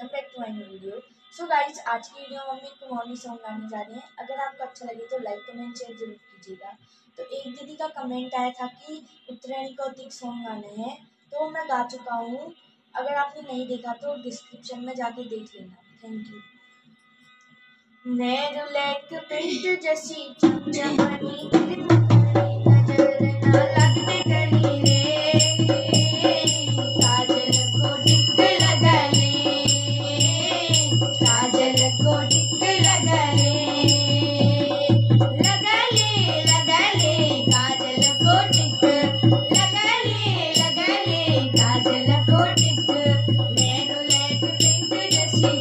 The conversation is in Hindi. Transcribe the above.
Welcome back to my new video. So guys, आज की वीडियो में हम एक पुरानी सॉन्ग गाने जा रहे हैं। अगर आपको अच्छा लगे तो लाइक कमेंट शेयर जरूर कीजिएगा। तो एक दीदी का कमेंट आया था कि उत्तरायणी कौतिक सॉन्ग गाने हैं, तो मैं गा चुका हूँ। अगर आपने नहीं देखा तो डिस्क्रिप्शन में जाके देख लेना। Thank you. नेहरू लेक पिंड जसी चमचमनी नजर ना लगते कहीं रे, काजल को टिक लगा ले, काजल को टिक लगा ले, लगा ले, लगा ले, काजल को टिक लगा ले, लगा ले, काजल को टिक। नेहरू लेक पिंड जसी